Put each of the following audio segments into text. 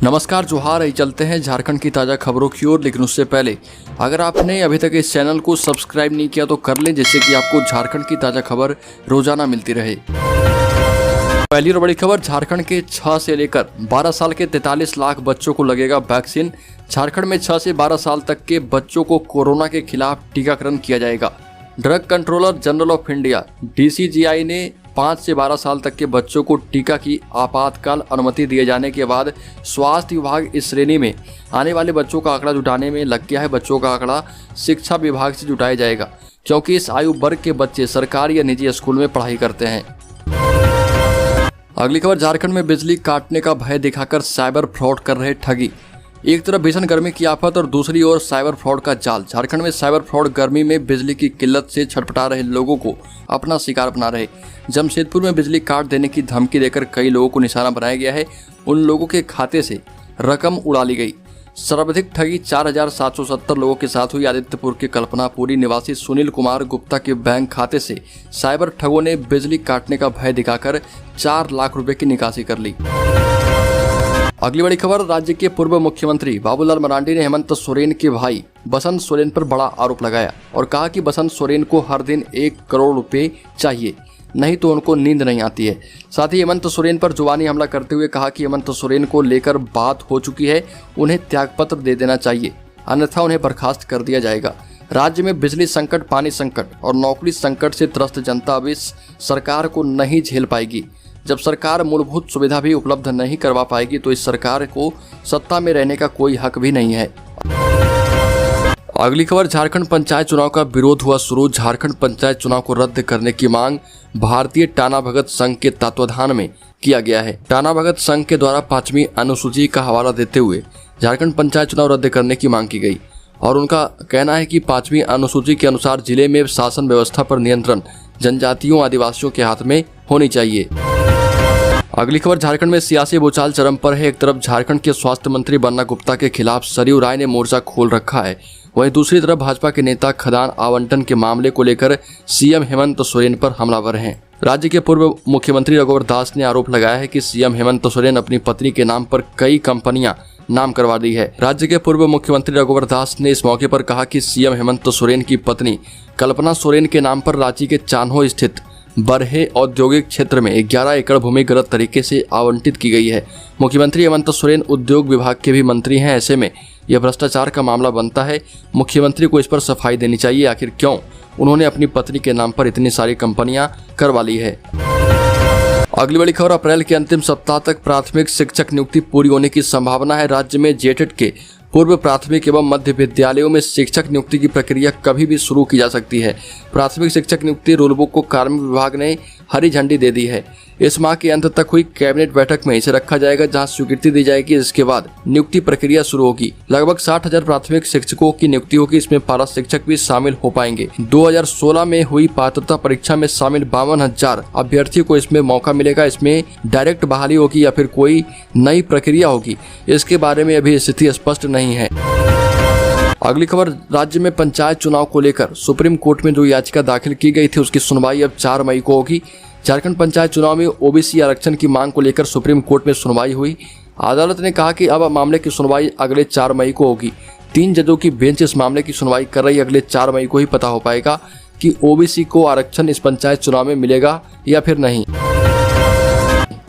नमस्कार जोहार। ही चलते हैं झारखंड की ताज़ा खबरों की ओर, लेकिन उससे पहले अगर आपने अभी तक इस चैनल को सब्सक्राइब नहीं किया तो कर लें, जिससे कि आपको झारखंड की ताज़ा खबर रोजाना मिलती रहे। पहली और बड़ी खबर, झारखंड के 6 से लेकर 12 साल के 43 लाख बच्चों को लगेगा वैक्सीन। झारखंड में 6 से 12 साल तक के बच्चों को कोरोना के खिलाफ टीकाकरण किया जाएगा। Drug controller general of India DCGI ने 5 से 12 साल तक के बच्चों को टीका की आपातकाल अनुमति दिए जाने के बाद स्वास्थ्य विभाग इस श्रेणी में आने वाले बच्चों का आंकड़ा जुटाने में लग गया है। बच्चों का आंकड़ा शिक्षा विभाग से जुटाया जाएगा, क्योंकि इस आयु वर्ग के बच्चे सरकारी या निजी स्कूल में पढ़ाई करते हैं। अगली खबर, झारखंड में बिजली काटने का भय दिखाकर साइबर फ्रॉड कर रहे ठगी। एक तरफ भीषण गर्मी की आफत और दूसरी ओर साइबर फ्रॉड का जाल। झारखंड में साइबर फ्रॉड गर्मी में बिजली की किल्लत से छटपटा रहे लोगों को अपना शिकार बना रहे। जमशेदपुर में बिजली काट देने की धमकी देकर कई लोगों को निशाना बनाया गया है। उन लोगों के खाते से रकम उड़ा ली गई। सर्वाधिक ठगी 4770 लोगों के साथ हुई। आदित्यपुर के कल्पनापुरी निवासी सुनील कुमार गुप्ता के बैंक खाते से साइबर ठगों ने बिजली काटने का भय दिखाकर 4 लाख रुपए की निकासी कर ली। अगली बड़ी खबर, राज्य के पूर्व मुख्यमंत्री बाबूलाल मरांडी ने हेमंत सोरेन के भाई बसंत सोरेन पर बड़ा आरोप लगाया और कहा कि बसंत सोरेन को हर दिन 1 करोड़ रुपए चाहिए, नहीं तो उनको नींद नहीं आती है। साथ ही हेमंत सोरेन पर जुबानी हमला करते हुए कहा कि हेमंत सोरेन को लेकर बात हो चुकी है, उन्हें त्यागपत्र दे देना चाहिए, अन्यथा उन्हें बर्खास्त कर दिया जाएगा। राज्य में बिजली संकट, पानी संकट और नौकरी संकट से त्रस्त जनता अब इस सरकार को नहीं झेल पाएगी। जब सरकार मूलभूत सुविधा भी उपलब्ध नहीं करवा पाएगी तो इस सरकार को सत्ता में रहने का कोई हक भी नहीं है। अगली खबर, झारखंड पंचायत चुनाव का विरोध हुआ शुरू। झारखंड पंचायत चुनाव को रद्द करने की मांग भारतीय टाना भगत संघ के तत्वाधान में किया गया है। टाना भगत संघ के द्वारा 5वीं अनुसूची का हवाला देते हुए झारखंड पंचायत चुनाव रद्द करने की मांग की गई और उनका कहना है कि 5वीं अनुसूची के अनुसार जिले में शासन व्यवस्था पर नियंत्रण जनजातियों आदिवासियों के हाथ में होनी चाहिए। अगली खबर, झारखंड में सियासी भूचाल चरम पर है। एक तरफ झारखंड के स्वास्थ्य मंत्री बन्ना गुप्ता के खिलाफ सरयू राय ने मोर्चा खोल रखा है, वहीं दूसरी तरफ भाजपा के नेता खदान आवंटन के मामले को लेकर सीएम हेमंत सोरेन पर हमलावर हैं। राज्य के पूर्व मुख्यमंत्री रघुवर दास ने आरोप लगाया है कि सीएम हेमंत सोरेन अपनी पत्नी के नाम पर कई कंपनियां नाम करवा दी है। राज्य के पूर्व मुख्यमंत्री रघुवर दास ने इस मौके पर कहा कि सीएम हेमंत सोरेन की पत्नी कल्पना सोरेन के नाम पर रांची के चान्हो स्थित बरहे औद्योगिक क्षेत्र में 11 एकड़ भूमि गलत तरीके से आवंटित की गई है। मुख्यमंत्री हेमंत सोरेन उद्योग विभाग के भी मंत्री हैं, ऐसे में यह भ्रष्टाचार का मामला बनता है। मुख्यमंत्री को इस पर सफाई देनी चाहिए, आखिर क्यों उन्होंने अपनी पत्नी के नाम पर इतनी सारी कंपनियां करवा ली है। अगली बड़ी खबर, अप्रैल के अंतिम सप्ताह तक प्राथमिक शिक्षक नियुक्ति पूरी होने की संभावना है। राज्य में जेटेट के पूर्व प्राथमिक एवं मध्य विद्यालयों में शिक्षक नियुक्ति की प्रक्रिया कभी भी शुरू की जा सकती है। प्राथमिक शिक्षक नियुक्ति रूलबुक को कार्मिक विभाग ने हरी झंडी दे दी है। इस माह के अंत तक हुई कैबिनेट बैठक में इसे रखा जाएगा, जहां स्वीकृति दी जाएगी। इसके बाद नियुक्ति प्रक्रिया शुरू होगी। लगभग 60,000 प्राथमिक शिक्षकों की नियुक्ति होगी, इसमें पारा शिक्षक भी शामिल हो पाएंगे। 2016 में हुई पात्रता परीक्षा में शामिल 52,000 अभ्यर्थियों को इसमें मौका मिलेगा। इसमें डायरेक्ट बहाली होगी या फिर कोई नई प्रक्रिया होगी, इसके बारे में अभी स्थिति स्पष्ट नहीं है। अगली खबर, राज्य में पंचायत चुनाव को लेकर सुप्रीम कोर्ट में जो याचिका दाखिल की गई थी उसकी सुनवाई अब 4 मई को होगी। झारखंड पंचायत चुनाव में ओबीसी आरक्षण की मांग को लेकर सुप्रीम कोर्ट में सुनवाई हुई। अदालत ने कहा कि अब मामले की सुनवाई अगले 4 मई को होगी। 3 जजों की बेंच इस मामले की सुनवाई कर रही है। अगले 4 मई को ही पता हो पाएगा कि ओबीसी को आरक्षण इस पंचायत चुनाव में मिलेगा या फिर नहीं।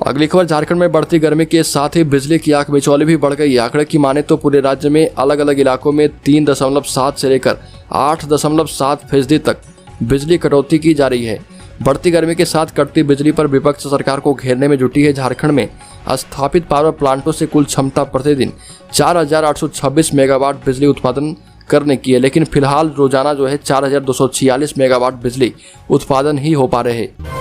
अगली खबर, झारखंड में बढ़ती गर्मी के साथ ही बिजली की आंख मिचौली भी बढ़ गई। आंकड़े की माने तो पूरे राज्य में अलग अलग इलाकों में 3.7 से लेकर 8.7% तक बिजली कटौती की जा रही है। बढ़ती गर्मी के साथ कटती बिजली पर विपक्ष सरकार को घेरने में जुटी है। झारखंड में स्थापित पावर प्लांटों से कुल क्षमता प्रतिदिन 4,826 मेगावाट बिजली उत्पादन करने की है, लेकिन फिलहाल रोजाना 4,246 मेगावाट बिजली उत्पादन ही हो पा रहे हैं।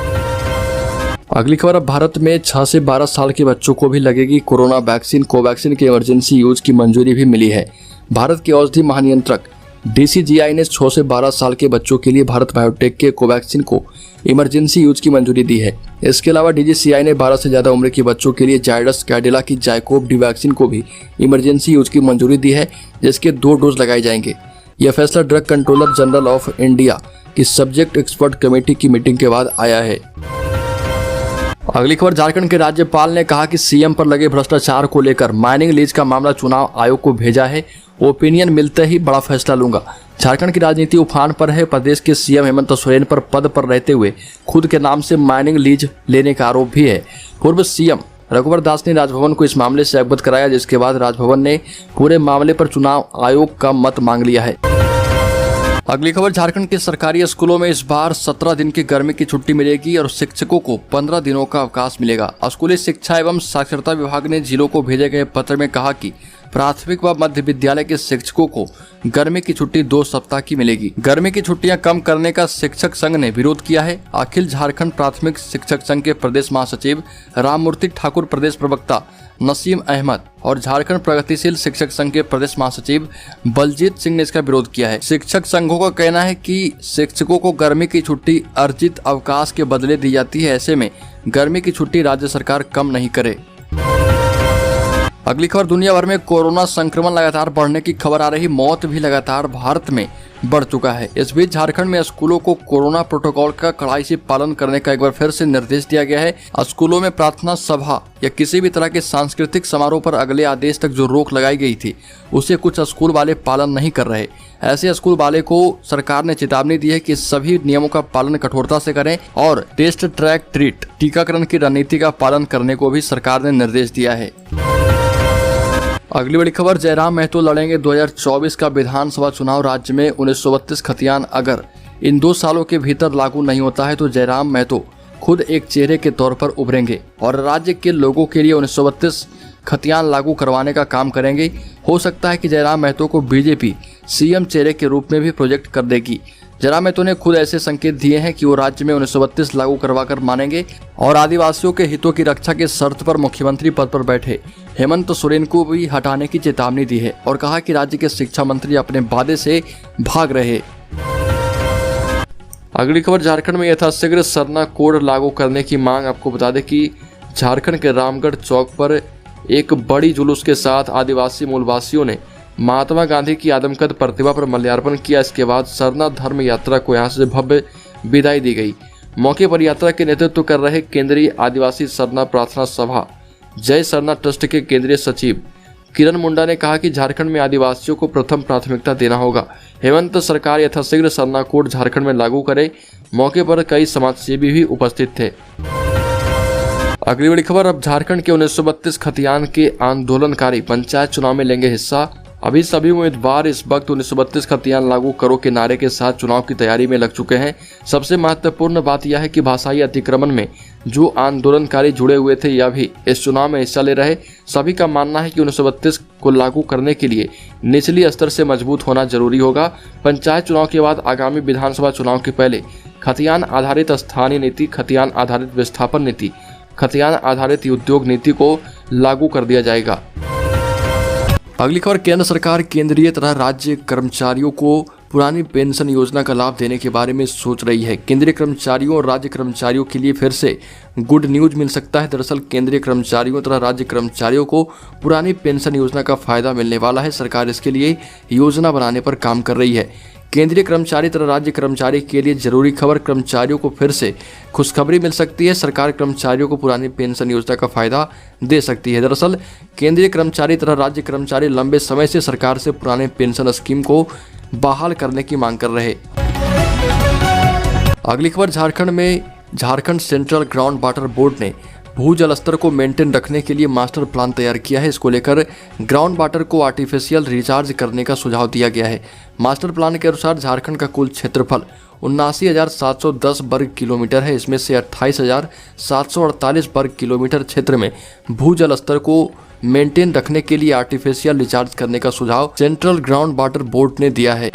अगली खबर, अब भारत में 6 से 12 साल के बच्चों को भी लगेगी कोरोना वैक्सीन। कोवैक्सीन के इमरजेंसी यूज की मंजूरी भी मिली है। भारत के औषधि महानियंत्रक DCGI ने 6 से 12 साल के बच्चों के लिए भारत बायोटेक के कोवैक्सीन को इमरजेंसी यूज की मंजूरी दी है। इसके अलावा DCGI ने 12 से ज्यादा उम्र के बच्चों के लिए जायडस कैडिला की जाइकोव डी वैक्सीन को भी इमरजेंसी यूज की मंजूरी दी है, जिसके 2 डोज लगाए जाएंगे। यह फैसला drug controller general of India की सब्जेक्ट एक्सपर्ट कमेटी की मीटिंग के बाद आया है। अगली खबर, झारखंड के राज्यपाल ने कहा कि सीएम पर लगे भ्रष्टाचार को लेकर माइनिंग लीज का मामला चुनाव आयोग को भेजा है, ओपिनियन मिलते ही बड़ा फैसला लूंगा। झारखंड की राजनीति उफान पर है। प्रदेश के सीएम हेमंत सोरेन पर पद पर रहते हुए खुद के नाम से माइनिंग लीज लेने का आरोप भी है। पूर्व सीएम रघुवर दास ने राजभवन को इस मामले से अवगत कराया, जिसके बाद राजभवन ने पूरे मामले पर चुनाव आयोग का मत मांग लिया है। अगली खबर, झारखंड के सरकारी स्कूलों में इस बार 17 दिन की गर्मी की छुट्टी मिलेगी और शिक्षकों को 15 दिनों का अवकाश मिलेगा। स्कूली शिक्षा एवं साक्षरता विभाग ने जिलों को भेजे गए पत्र में कहा कि प्राथमिक व मध्य विद्यालय के शिक्षकों को गर्मी की छुट्टी 2 सप्ताह की मिलेगी। गर्मी की छुट्टियां कम करने का शिक्षक संघ ने विरोध किया है। अखिल झारखंड प्राथमिक शिक्षक संघ के प्रदेश महासचिव राममूर्ति ठाकुर, प्रदेश प्रवक्ता नसीम अहमद और झारखंड प्रगतिशील शिक्षक संघ के प्रदेश महासचिव बलजीत सिंह ने इसका विरोध किया है। शिक्षक संघों का कहना है कि शिक्षकों को गर्मी की छुट्टी अर्जित अवकाश के बदले दी जाती है, ऐसे में गर्मी की छुट्टी राज्य सरकार कम नहीं करे। अगली खबर, दुनिया भर में कोरोना संक्रमण लगातार बढ़ने की खबर आ रही, मौत भी लगातार भारत में बढ़ चुका है। इस बीच झारखंड में स्कूलों को कोरोना प्रोटोकॉल का कड़ाई से पालन करने का एक बार फिर से निर्देश दिया गया है। स्कूलों में प्रार्थना सभा या किसी भी तरह के सांस्कृतिक समारोह पर अगले आदेश तक जो रोक लगाई गई थी, उसे कुछ स्कूल वाले पालन नहीं कर रहे। ऐसे स्कूल वाले को सरकार ने चेतावनी दी है कि सभी नियमों का पालन कठोरता से करें और टेस्ट ट्रैक ट्रीट टीकाकरण की रणनीति का पालन करने को भी सरकार ने निर्देश दिया है। अगली बड़ी खबर, जयराम महतो लड़ेंगे 2024 का विधानसभा चुनाव। राज्य में 1932 खतियान अगर इन 2 सालों के भीतर लागू नहीं होता है तो जयराम महतो खुद एक चेहरे के तौर पर उभरेंगे और राज्य के लोगों के लिए 1932 खतियान लागू करवाने का काम करेंगे। हो सकता है कि जयराम महतो को बीजेपी सीएम चेहरे के रूप में भी प्रोजेक्ट कर देगी। जयराम महतो ने खुद ऐसे संकेत दिए हैं कि वो राज्य में 1932 लागू करवाकर मानेंगे और आदिवासियों के हितों की रक्षा के शर्त पर मुख्यमंत्री पद पर बैठे हेमंत सोरेन को भी हटाने की चेतावनी दी है और कहा कि राज्य के शिक्षा मंत्री अपने वादे से भाग रहे। अगली खबर, झारखंड में यथाशीघ्र सरना कोड लागू करने की मांग। आपको बता दें कि झारखंड के रामगढ़ चौक पर एक बड़ी जुलूस के साथ आदिवासी मूलवासियों ने महात्मा गांधी की आदमकद प्रतिमा पर माल्यार्पण किया। इसके बाद सरना धर्म यात्रा को यहां से भव्य विदाई दी गई। मौके पर यात्रा के नेतृत्व कर रहे केंद्रीय आदिवासी सरना प्रार्थना सभा जय सरना ट्रस्ट के केंद्रीय सचिव किरण मुंडा ने कहा कि झारखंड में आदिवासियों को प्रथम प्राथमिकता देना होगा। हेमंत सरकार यथाशीघ्र सरना कोड झारखंड में लागू करे। मौके पर कई समाजसेवी भी उपस्थित थे। अगली बड़ी खबर, अब झारखंड के 1932 खतियान के आंदोलनकारी पंचायत चुनाव में लेंगे हिस्सा। अभी सभी उम्मीदवार इस वक्त 1932 खतियान लागू करो के नारे के साथ चुनाव की तैयारी में लग चुके हैं। सबसे महत्वपूर्ण बात यह है कि भाषाई अतिक्रमण में जो आंदोलनकारी जुड़े हुए थे यह भी इस चुनाव में हिस्सा ले रहे। सभी का मानना है कि 1932 को लागू करने के लिए निचली स्तर से मजबूत होना जरूरी होगा। पंचायत चुनाव के बाद आगामी विधानसभा चुनाव के पहले खतियान आधारित स्थानीय नीति, खतियान आधारित विस्थापन नीति, खतियान आधारित उद्योग नीति को लागू कर दिया जाएगा। अगली खबर, केंद्र सरकार केंद्रीय तथा राज्य कर्मचारियों को पुरानी पेंशन योजना का लाभ देने के बारे में सोच रही है। केंद्रीय कर्मचारियों और राज्य कर्मचारियों के लिए फिर से गुड न्यूज मिल सकता है। दरअसल केंद्रीय कर्मचारियों तथा राज्य कर्मचारियों को पुरानी पेंशन योजना का फायदा मिलने वाला है। सरकार इसके लिए योजना बनाने पर काम कर रही है। केंद्रीय कर्मचारी तथा राज्य कर्मचारी के लिए जरूरी खबर, कर्मचारियों को फिर से खुशखबरी मिल सकती है। सरकार कर्मचारियों को पुरानी पेंशन योजना का फायदा दे सकती है। दरअसल केंद्रीय कर्मचारी तथा राज्य कर्मचारी लंबे समय से सरकार से पुराने पेंशन स्कीम को बहाल करने की मांग कर रहे। अगली खबर, झारखंड में Jharkhand central ground water board ने भूजल स्तर को मेंटेन रखने के लिए मास्टर प्लान तैयार किया है। इसको लेकर ग्राउंड वाटर को आर्टिफिशियल रिचार्ज करने का सुझाव दिया गया है। मास्टर प्लान के अनुसार झारखंड का कुल क्षेत्रफल 79,710 वर्ग किलोमीटर है। इसमें से 28,748 वर्ग किलोमीटर क्षेत्र में भूजल स्तर को मेंटेन रखने के लिए आर्टिफिशियल रिचार्ज करने का सुझाव सेंट्रल ग्राउंड वाटर बोर्ड ने दिया है।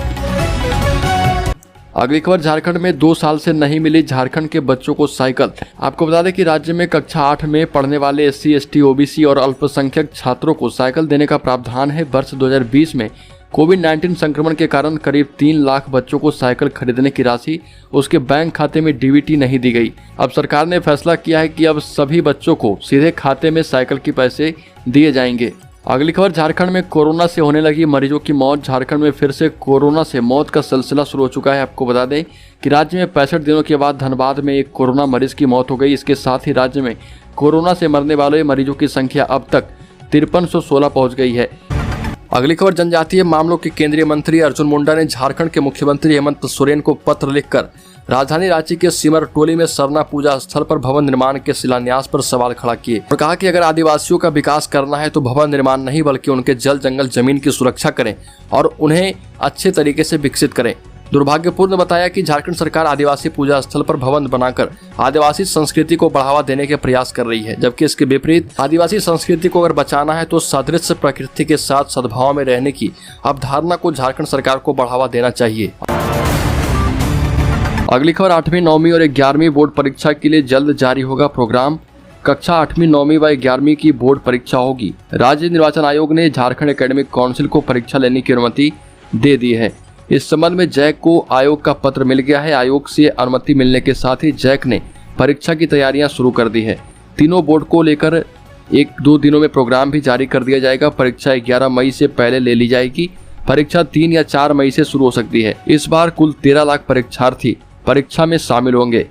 अगली खबर, झारखंड में 2 साल से नहीं मिली झारखंड के बच्चों को साइकिल। आपको बता दें कि राज्य में कक्षा 8 में पढ़ने वाले SC, ST, OBC और अल्पसंख्यक छात्रों को साइकिल देने का प्रावधान है। वर्ष 2020 में कोविड-19 संक्रमण के कारण करीब 3 लाख बच्चों को साइकिल खरीदने की राशि उसके बैंक खाते में DBT नहीं दी गई। अब सरकार ने फैसला किया है कि अब सभी बच्चों को सीधे खाते में साइकिल के पैसे दिए जाएंगे। अगली खबर, झारखंड में कोरोना से होने लगी मरीजों की मौत। झारखंड में फिर से कोरोना से मौत का सिलसिला शुरू हो चुका है। आपको बता दें कि राज्य में 65 दिनों के बाद धनबाद में एक कोरोना मरीज की मौत हो गई। इसके साथ ही राज्य में कोरोना से मरने वाले मरीजों की संख्या अब तक 5316 पहुंच गई है। अगली खबर, जनजातीय मामलों के केंद्रीय मंत्री अर्जुन मुंडा ने झारखंड के मुख्यमंत्री हेमंत सोरेन को पत्र लिखकर राजधानी रांची के सिमरटोली में सरना पूजा स्थल पर भवन निर्माण के शिलान्यास पर सवाल खड़ा किए और कहा कि अगर आदिवासियों का विकास करना है तो भवन निर्माण नहीं बल्कि उनके जल जंगल जमीन की सुरक्षा करें और उन्हें अच्छे तरीके से विकसित करें। दुर्भाग्यपूर्ण बताया कि झारखंड सरकार आदिवासी पूजा स्थल पर भवन बनाकर आदिवासी संस्कृति को बढ़ावा देने के प्रयास कर रही है, जबकि इसके विपरीत आदिवासी संस्कृति को अगर बचाना है तो सदृश प्रकृति के साथ सद्भाव में रहने की अवधारणा को झारखंड सरकार को बढ़ावा देना चाहिए। अगली खबर, 8वीं 9वीं और 11वीं बोर्ड परीक्षा के लिए जल्द जारी होगा प्रोग्राम। कक्षा 8वीं 9वीं व 11वीं की बोर्ड परीक्षा होगी। राज्य निर्वाचन आयोग ने झारखंड एकेडमिक काउंसिल को परीक्षा लेने की अनुमति दे दी है। इस संबंध में जैक को आयोग का पत्र मिल गया है। आयोग से अनुमति मिलने के साथ ही जैक ने परीक्षा की तैयारियां शुरू कर दी है। तीनों बोर्ड को लेकर 1-2 दिनों में प्रोग्राम भी जारी कर दिया जाएगा। परीक्षा 11 मई से पहले ले ली जाएगी। परीक्षा 3 या 4 मई से शुरू हो सकती है। इस बार कुल 13 लाख परीक्षार्थी परीक्षा में शामिल होंगे।